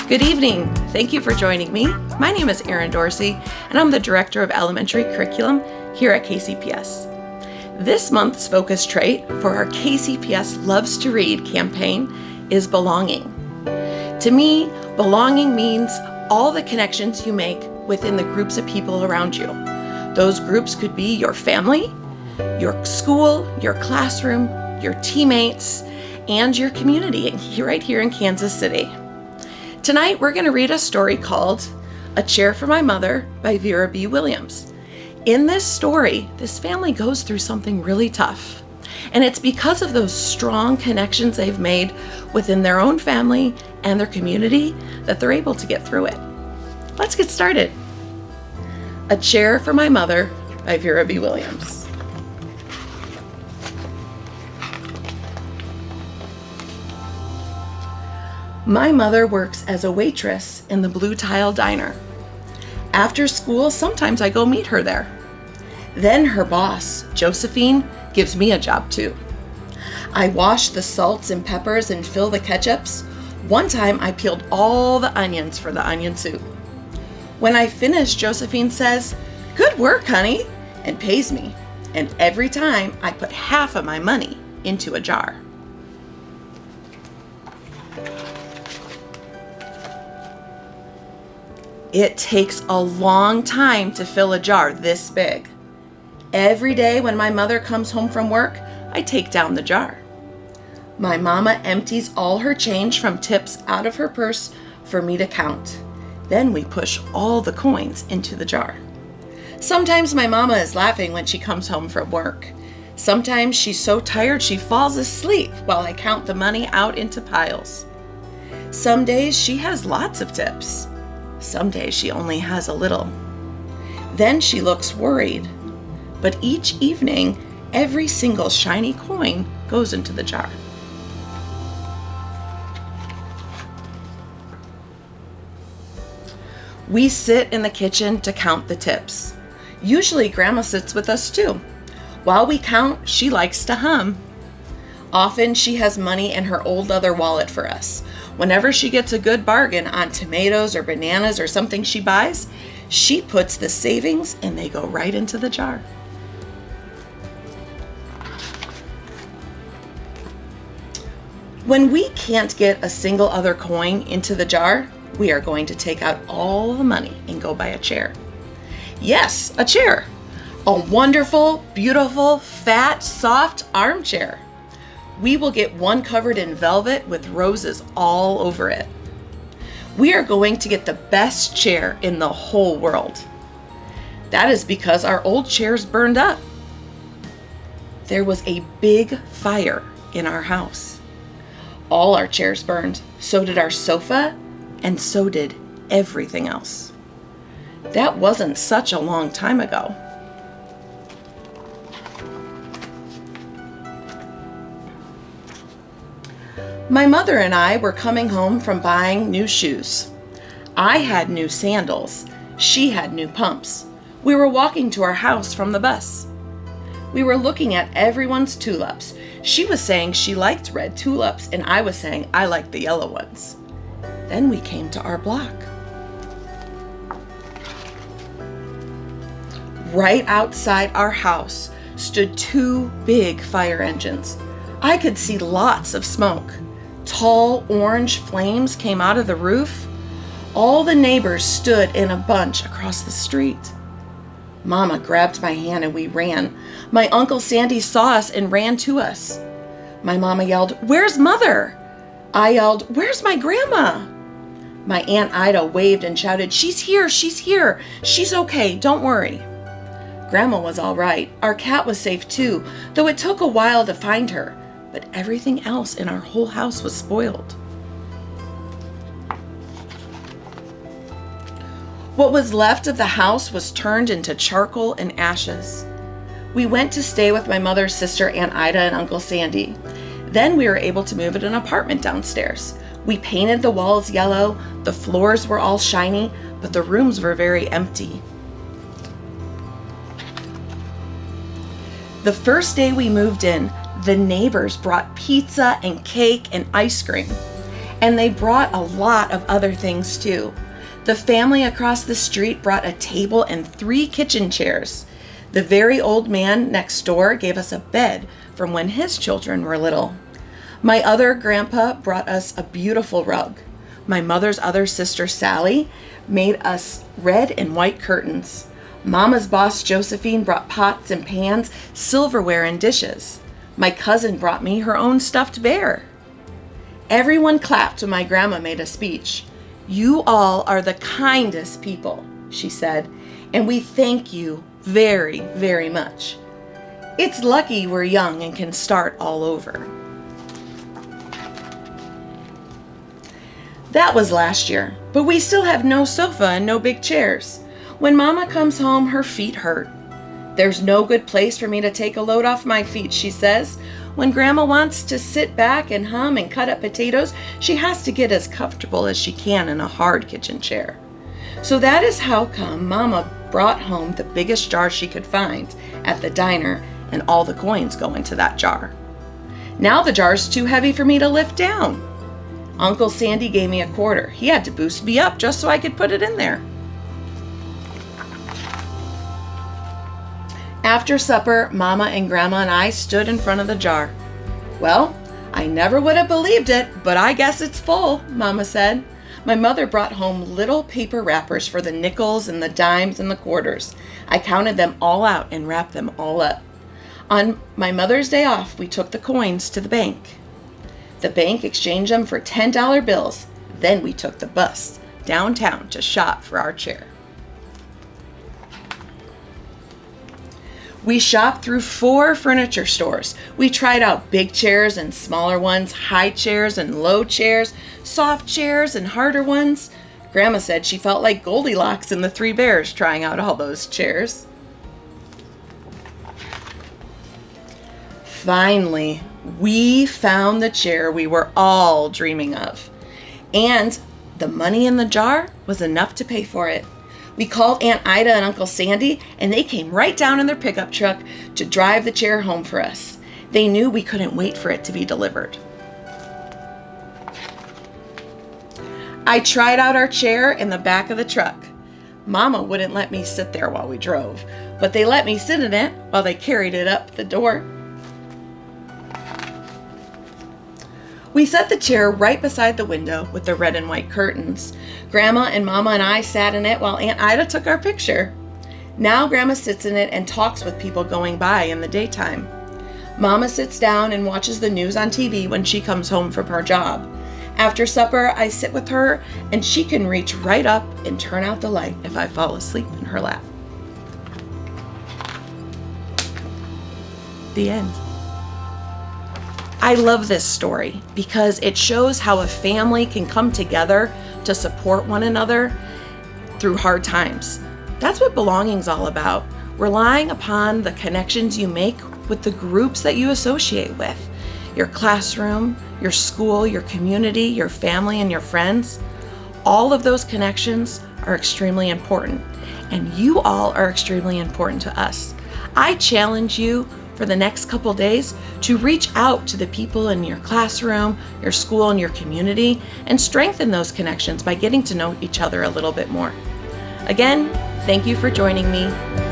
Good evening. Thank you for joining me. My name is Erin Dorsey, and I'm the Director of Elementary Curriculum here at KCPS. This month's focus trait for our KCPS Loves to Read campaign is belonging. To me, belonging means all the connections you make within the groups of people around you. Those groups could be your family, your school, your classroom, your teammates, and your community right here in Kansas City. Tonight, we're going to read a story called A Chair for My Mother by Vera B. Williams. In this story, this family goes through something really tough. And it's because of those strong connections they've made within their own family and their community that they're able to get through it. Let's get started. A Chair for My Mother by Vera B. Williams. My mother works as a waitress in the Blue Tile Diner. After school, sometimes I go meet her there. Then her boss, Josephine, gives me a job too. I wash the salts and peppers and fill the ketchups. One time I peeled all the onions for the onion soup. When I finish, Josephine says, "Good work, honey," and pays me. And every time I put half of my money into a jar. It takes a long time to fill a jar this big. Every day when my mother comes home from work, I take down the jar. My mama empties all her change from tips out of her purse for me to count. Then we push all the coins into the jar. Sometimes my mama is laughing when she comes home from work. Sometimes she's so tired she falls asleep while I count the money out into piles. Some days she has lots of tips. Some days she only has a little. Then she looks worried. But each evening, every single shiny coin goes into the jar. We sit in the kitchen to count the tips. Usually Grandma sits with us too. While we count, she likes to hum. Often she has money in her old leather wallet for us. Whenever she gets a good bargain on tomatoes or bananas or something she buys, she puts the savings and they go right into the jar. When we can't get a single other coin into the jar, we are going to take out all the money and go buy a chair. Yes, a chair. A wonderful, beautiful, fat, soft armchair. We will get one covered in velvet with roses all over it. We are going to get the best chair in the whole world. That is because our old chairs burned up. There was a big fire in our house. All our chairs burned. So did our sofa, and so did everything else. That wasn't such a long time ago. My mother and I were coming home from buying new shoes. I had new sandals. She had new pumps. We were walking to our house from the bus. We were looking at everyone's tulips. She was saying she liked red tulips, and I was saying I liked the yellow ones. Then we came to our block. Right outside our house stood two big fire engines. I could see lots of smoke. Tall orange flames came out of the roof. All the neighbors stood in a bunch across the street. Mama grabbed my hand and we ran. My Uncle Sandy saw us and ran to us. My mama yelled, "Where's Mother?" I yelled, "Where's my grandma?" My Aunt Ida waved and shouted, "She's here, she's here. She's okay, don't worry." Grandma was all right. Our cat was safe too, though it took a while to find her. But everything else in our whole house was spoiled. What was left of the house was turned into charcoal and ashes. We went to stay with my mother's sister, Aunt Ida, and Uncle Sandy. Then we were able to move to an apartment downstairs. We painted the walls yellow, the floors were all shiny, but the rooms were very empty. The first day we moved in, the neighbors brought pizza and cake and ice cream. And they brought a lot of other things too. The family across the street brought a table and 3 kitchen chairs. The very old man next door gave us a bed from when his children were little. My other grandpa brought us a beautiful rug. My mother's other sister, Sally, made us red and white curtains. Mama's boss, Josephine, brought pots and pans, silverware and dishes. My cousin brought me her own stuffed bear. Everyone clapped when my grandma made a speech. "You all are the kindest people," she said, "and we thank you very, very much. It's lucky we're young and can start all over." That was last year, but we still have no sofa and no big chairs. When Mama comes home, her feet hurt. "There's no good place for me to take a load off my feet," she says. When Grandma wants to sit back and hum and cut up potatoes, she has to get as comfortable as she can in a hard kitchen chair. So that is how come Mama brought home the biggest jar she could find at the diner, and all the coins go into that jar. Now the jar's too heavy for me to lift down. Uncle Sandy gave me a quarter. He had to boost me up just so I could put it in there. After supper, Mama and Grandma and I stood in front of the jar. "Well, I never would have believed it, but I guess it's full," Mama said. My mother brought home little paper wrappers for the nickels and the dimes and the quarters. I counted them all out and wrapped them all up. On my Mother's Day off, we took the coins to the bank. The bank exchanged them for $10 bills. Then we took the bus downtown to shop for our chair. We shopped through 4 furniture stores. We tried out big chairs and smaller ones, high chairs and low chairs, soft chairs and harder ones. Grandma said she felt like Goldilocks and the 3 bears trying out all those chairs. Finally, we found the chair we were all dreaming of. And the money in the jar was enough to pay for it. We called Aunt Ida and Uncle Sandy, and they came right down in their pickup truck to drive the chair home for us. They knew we couldn't wait for it to be delivered. I tried out our chair in the back of the truck. Mama wouldn't let me sit there while we drove, but they let me sit in it while they carried it up the door. We set the chair right beside the window with the red and white curtains. Grandma and Mama and I sat in it while Aunt Ida took our picture. Now Grandma sits in it and talks with people going by in the daytime. Mama sits down and watches the news on TV when she comes home from her job. After supper, I sit with her and she can reach right up and turn out the light if I fall asleep in her lap. The end. I love this story because it shows how a family can come together to support one another through hard times. That's what belonging's all about, relying upon the connections you make with the groups that you associate with. Your classroom, your school, your community, your family, and your friends. All of those connections are extremely important, and you all are extremely important to us. I challenge you for the next couple days to reach out to the people in your classroom, your school, and your community and strengthen those connections by getting to know each other a little bit more. Again, thank you for joining me.